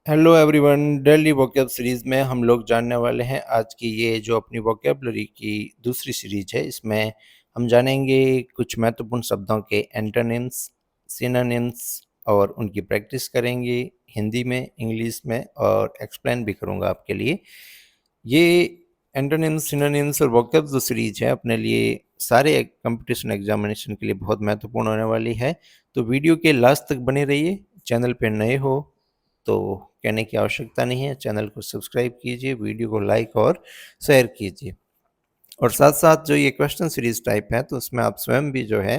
Hello everyone, daily vocab series में हम लोग जानने वाले हैं आज की ये जो अपनी वोकैबुलरी की दूसरी सीरीज है। इसमें हम जानेंगे कुछ महत्वपूर्ण शब्दों के एंटोनिम्स, सिनोनिम्स और उनकी प्रैक्टिस करेंगे हिंदी में, इंग्लिश में और एक्सप्लेन भी करूँगा आपके लिए। ये एंटोनिम्स, सिनोनिम्स और वोकैब जो सीरीज है अपने लिए सारे कंपटीशन एग्जामिनेशन के लिए बहुत महत्वपूर्ण होने वाली है। तो वीडियो के लास्ट तक बने रहिए। चैनल पे नए हो तो कहने की आवश्यकता नहीं है, चैनल को सब्सक्राइब कीजिए, वीडियो को लाइक और शेयर कीजिए। और साथ साथ जो ये क्वेश्चन सीरीज टाइप है तो उसमें आप स्वयं भी जो है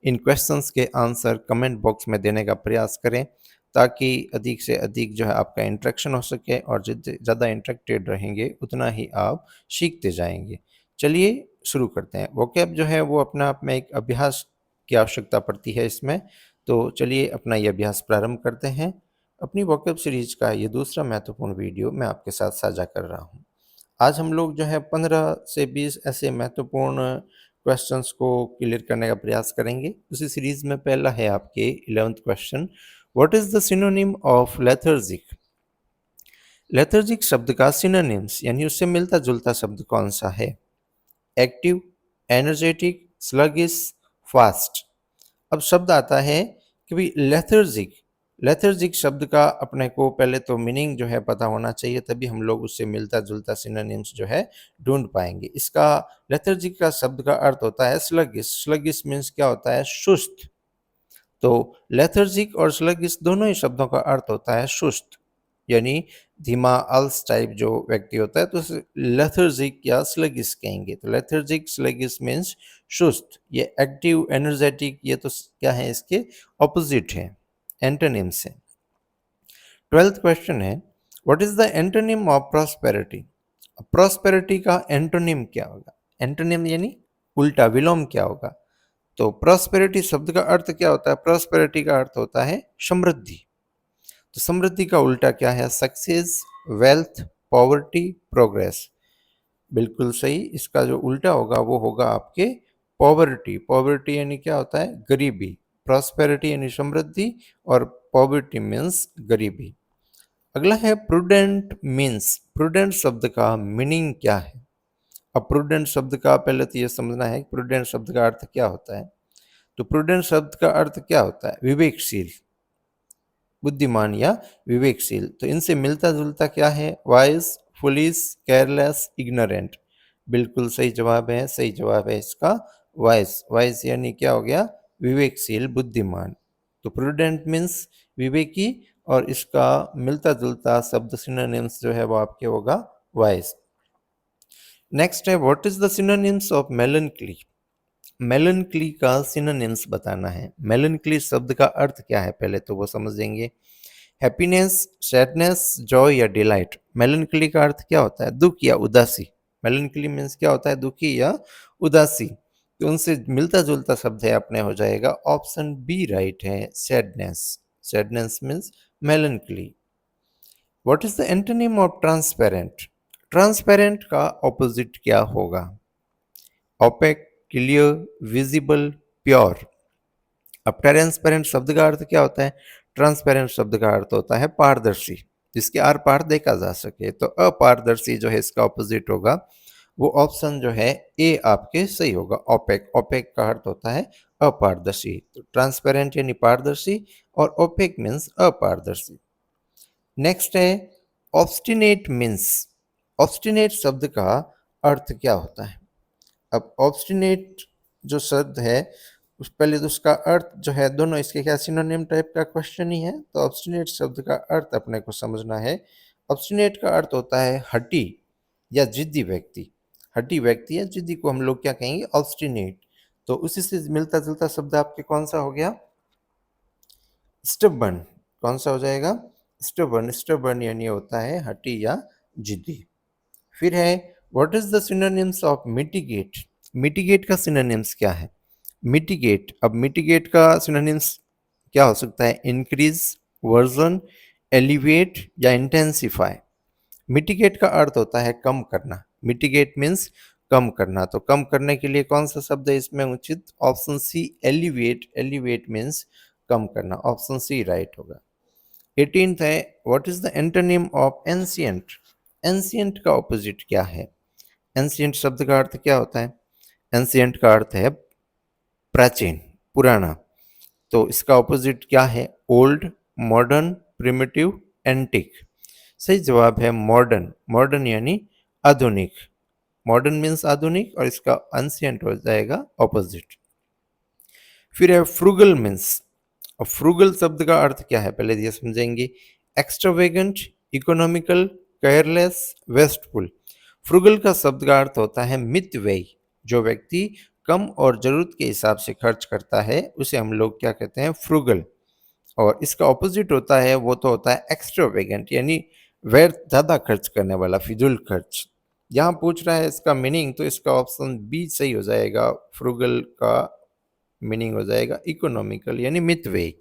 इन क्वेश्चंस के आंसर कमेंट बॉक्स में देने का प्रयास करें, ताकि अधिक से अधिक जो है आपका इंटरेक्शन हो सके, और जितने ज़्यादा इंटरेक्टेड रहेंगे उतना ही आप सीखते जाएंगे। चलिए शुरू करते हैं। वोकैब जो है वो अपने आप में एक अभ्यास की आवश्यकता पड़ती है इसमें। तो चलिए अपना ये अभ्यास प्रारंभ करते हैं। अपनी वोकैब सीरीज का ये दूसरा महत्वपूर्ण वीडियो मैं आपके साथ साझा कर रहा हूँ। आज हम लोग जो है 15 से 20 ऐसे महत्वपूर्ण क्वेश्चंस को क्लियर करने का प्रयास करेंगे। उसी सीरीज में पहला है आपके 11th question, what is the synonym of lethargic. Lethargic शब्द का सिनोनिम्स यानी उससे मिलता जुलता शब्द कौन सा है? Active, energetic, sluggish, fast. अब शब्द आता है कि भाई लेथर्जिक। लेथर्जिक शब्द का अपने को पहले तो मीनिंग जो है पता होना चाहिए, तभी हम लोग उससे मिलता जुलता सिनोनिम्स जो है ढूंढ पाएंगे। इसका लेथर्जिक का शब्द का अर्थ होता है स्लगिश। स्लगिश मीन्स क्या होता है? सुस्त। तो लेथर्जिक और स्लगिश दोनों ही शब्दों का अर्थ होता है सुस्त, यानी धीमा, अलस टाइप जो व्यक्ति होता है तो उसे लेथर्जिक या स्लगिश कहेंगे। तो लेथर्जिक, स्लगिश मीन्स सुस्त। ये एक्टिव, एनर्जेटिक, ये तो क्या है? इसके ऑपोजिट है, एंटोनिम्स है। 12th क्वेश्चन है, what is the antonym of prosperity. Prosperity का एंटोनिम क्या होगा? एंटोनिम यानी उल्टा, विलोम क्या होगा? तो प्रॉस्पेरिटी शब्द का अर्थ क्या होता है? प्रॉस्पेरिटी का अर्थ होता है समृद्धि। तो समृद्धि का उल्टा क्या है? Success, wealth, poverty, progress. बिल्कुल सही। इसका जो उल्टा होगा वो होगा आपके पॉवर्टी। पॉवर्टी यानी क्या होता है? गरीबी। प्रॉस्पेरिटी यानी समृद्धि और पॉवर्टी मीन्स गरीबी। अगला है प्रूडेंट मीन्स। प्रूडेंट शब्द का मीनिंग क्या है? अब प्रूडेंट शब्द का पहले तो ये समझना है कि प्रूडेंट शब्द का अर्थ क्या होता है। तो प्रूडेंट शब्द का अर्थ क्या होता है? विवेकशील, बुद्धिमान या विवेकशील। तो इनसे मिलता जुलता क्या है? Wise, foolish, careless, ignorant. बिल्कुल सही जवाब है। सही जवाब है इसका वाइज। वाइज यानी क्या हो गया? विवेकशील, बुद्धिमान। तो प्रूडेंट मीन्स विवेकी, और इसका मिलता जुलता शब्द सिनोनिम्स जो है वो आपके होगा वाइज। नेक्स्ट है, what is the synonyms of melancholy. Melancholy का सिनोनिम्स बताना है। मेलनक्ली शब्द का अर्थ क्या है पहले तो वो समझेंगे। हैप्पीनेस, सैडनेस, जॉय या डिलाइट। मेलनक्ली का अर्थ क्या होता है? दुख या उदासी। मेलनक्ली मीन्स क्या होता है? दुखी या उदासी। तो उनसे मिलता जुलता शब्द है अपने हो जाएगा ऑप्शन बी राइट है, sadness. Sadness means melancholy. What is the antonym of transparent. Transparent का ऑपोजिट क्या होगा? Opaque, clear, visible, pure. अब ट्रांसपेरेंट शब्द का अर्थ क्या होता है? ट्रांसपेरेंट शब्द का अर्थ होता है पारदर्शी, जिसके आर पार देखा जा सके। तो अपारदर्शी जो है इसका ऑपोजिट होगा, वो ऑप्शन जो है ए आपके सही होगा, ओपेक। ओपेक का अर्थ होता है अपारदर्शी। तो ट्रांसपेरेंट यानी पारदर्शी और ओपेक मीन्स अपारदर्शी। नेक्स्ट है ऑब्स्टिनेट मीन्स। ऑब्स्टिनेट शब्द का अर्थ क्या होता है? अब ऑब्स्टिनेट जो शब्द है उस पहले तो उसका अर्थ जो है, दोनों इसके क्या सिनोनिम टाइप का क्वेश्चन ही है। तो ऑब्स्टिनेट शब्द का अर्थ अपने को समझना है। ऑब्स्टिनेट का अर्थ होता है हठी या जिद्दी व्यक्ति। हठी व्यक्ति या जिद्दी को हम लोग क्या कहेंगे? ऑब्स्टिनेट। तो उसी से मिलता जुलता शब्द आपके कौन सा हो गया? स्टबर्न। कौन सा हो जाएगा? स्टबर्न। स्टबर्न यानी होता है हठी या जिद्दी। फिर है, what is the synonyms of mitigate. Mitigate का सिनोनिम्स क्या है? मिटिगेट। अब मिटिगेट का सिनोनिम्स क्या हो सकता है? इंक्रीज, वर्जन, एलिवेट या इंटेंसिफाई। मिटिगेट का अर्थ होता है कम करना। मिटिगेट मीन्स कम करना। तो कम करने के लिए कौन सा शब्द है इसमें उचित? Option C, elevate. Elevate means कम करना। ऑप्शन सी राइट होगा। 18th है, what is the antonym of ancient? Ancient का ऑपोजिट क्या है? एंशियंट शब्द का अर्थ क्या होता है? एंशियंट का अर्थ है प्राचीन, पुराना। तो इसका ऑपोजिट क्या है? Old, modern, primitive, antique. सही जवाब है मॉडर्न। मॉडर्न यानी आधुनिक। मॉडर्न मीन्स आधुनिक और इसका एंशियंट हो जाएगा ऑपोजिट। फिर है फ्रूगल मीन्स। और फ्रूगल शब्द का अर्थ क्या है पहले ये समझेंगे। Extravagant, economical, careless, wasteful. Frugal का शब्द का अर्थ होता है मितव्ययी। जो व्यक्ति कम और जरूरत के हिसाब से खर्च करता है उसे हम लोग क्या कहते हैं? फ्रूगल। और इसका ऑपोजिट होता है, वो तो होता है एक्स्ट्रावेगेंट यानी व्यर्थ, ज्यादा खर्च करने वाला, फिजूल खर्च। यहाँ पूछ रहा है इसका मीनिंग, तो इसका ऑप्शन बी सही हो जाएगा। फ्रूगल का मीनिंग हो जाएगा इकोनॉमिकल यानी मितव्ययी।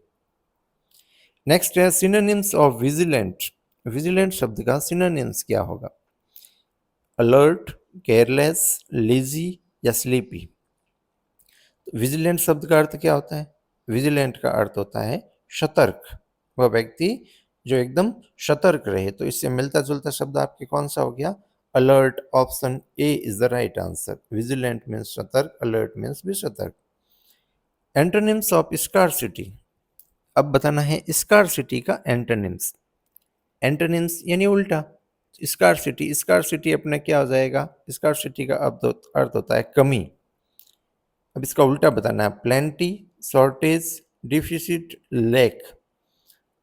नेक्स्ट है सिनोनिम्स ऑफ विजिलेंट। विजिलेंट शब्द का सिनोनिम्स क्या होगा? अलर्ट, केयरलेस, लेजी या स्लीपी। विजिलेंट शब्द का अर्थ क्या होता है? विजिलेंट का अर्थ होता है सतर्क। वह व्यक्ति जो एकदम सतर्क रहे। तो इससे मिलता जुलता शब्द आपके कौन सा हो गया? Alert. Option A is the right answer. Vigilant means सतर्क, अलर्ट मीन्स भी सतर्क। Antonyms of scarcity. अब बताना है स्कार्सिटी का एंटोनिम्स। एंटोनिम्स यानी उल्टा। स्कार्सिटी, स्कार्सिटी अपने क्या हो जाएगा? स्कार्सिटी का अर्थ होता है कमी। अब इसका उल्टा बताना है। Plenty, shortage, deficit, lack.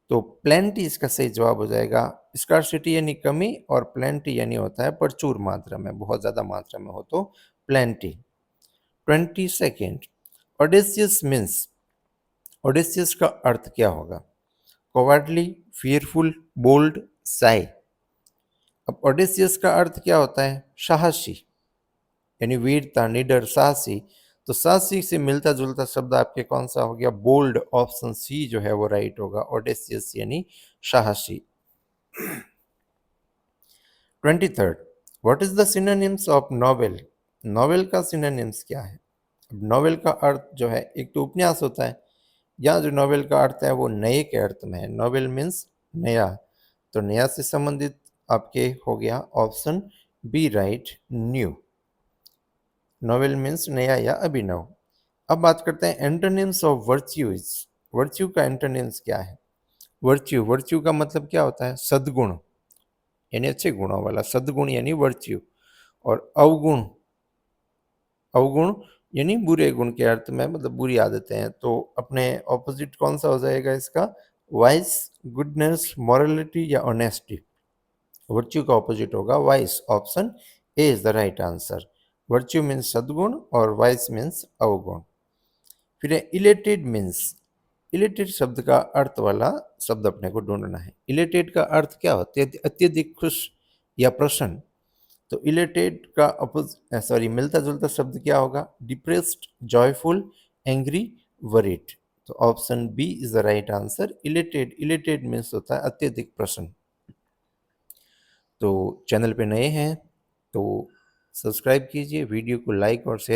तो प्लेंटी इसका सही जवाब हो जाएगा। स्कार्सिटी यानी कमी और प्लेंटी यानी होता है प्रचुर मात्रा में, बहुत ज्यादा मात्रा में हो तो प्लेंटी। 22nd, ऑडेसियस means. ऑडेसियस का अर्थ क्या होगा? Cowardly, fearful, bold, Sai. अब ऑडेसियस का अर्थ क्या होता है? साहसी यानी वीरता, निडर, साहसी। तो साहसी से मिलता जुलता शब्द आपके कौन सा हो गया? बोल्ड। ऑप्शन सी जो है वो राइट होगा। ऑडेसियस यानी साहसी। 23rd, what is the synonyms of novel? Novel का सिनोनिम्स क्या है? अब नॉवेल का अर्थ जो है, एक तो उपन्यास होता है। यहाँ जो नॉवेल का अर्थ है वो नए के अर्थ में है। नॉवेल मीन्स नया। तो नया से संबंधित आपके हो गया option B right, new. Novel means नया या अभिनव। अब बात करते हैं एंटोनिम्स ऑफ वर्च्यूज। वर्च्यू का एंटोनिम्स क्या है? वर्च्यू, वर्च्यू का मतलब क्या होता है? सद्गुण यानी अच्छे गुणों वाला। सद्गुण यानी वर्च्यू। और अवगुण, अवगुण यानी बुरे गुण के अर्थ में, मतलब बुरी आदतें हैं। तो अपने ऑपोजिट कौन सा हो जाएगा इसका? वाइस, गुडनेस, मॉरलिटी या ऑनेस्टी। वर्च्यू का ऑपोजिट होगा vice. Option A is the right answer. Virtue means सद्गुण और वाइस मीन्स अवगुण। फिर इलेटेड मीन्स। इलेटेड शब्द का अर्थ वाला शब्द अपने को ढूंढना है। इलेटेड का अर्थ क्या होता है? अत्यधिक खुश या प्रसन्न। तो इलेटेड का मिलता जुलता शब्द क्या होगा? Depressed, joyful, angry, worried. तो option B is the right answer. Elated, elated means होता है अत्यधिक प्रसन्न। तो चैनल पे नए हैं तो सब्सक्राइब कीजिए, वीडियो को लाइक और शेयर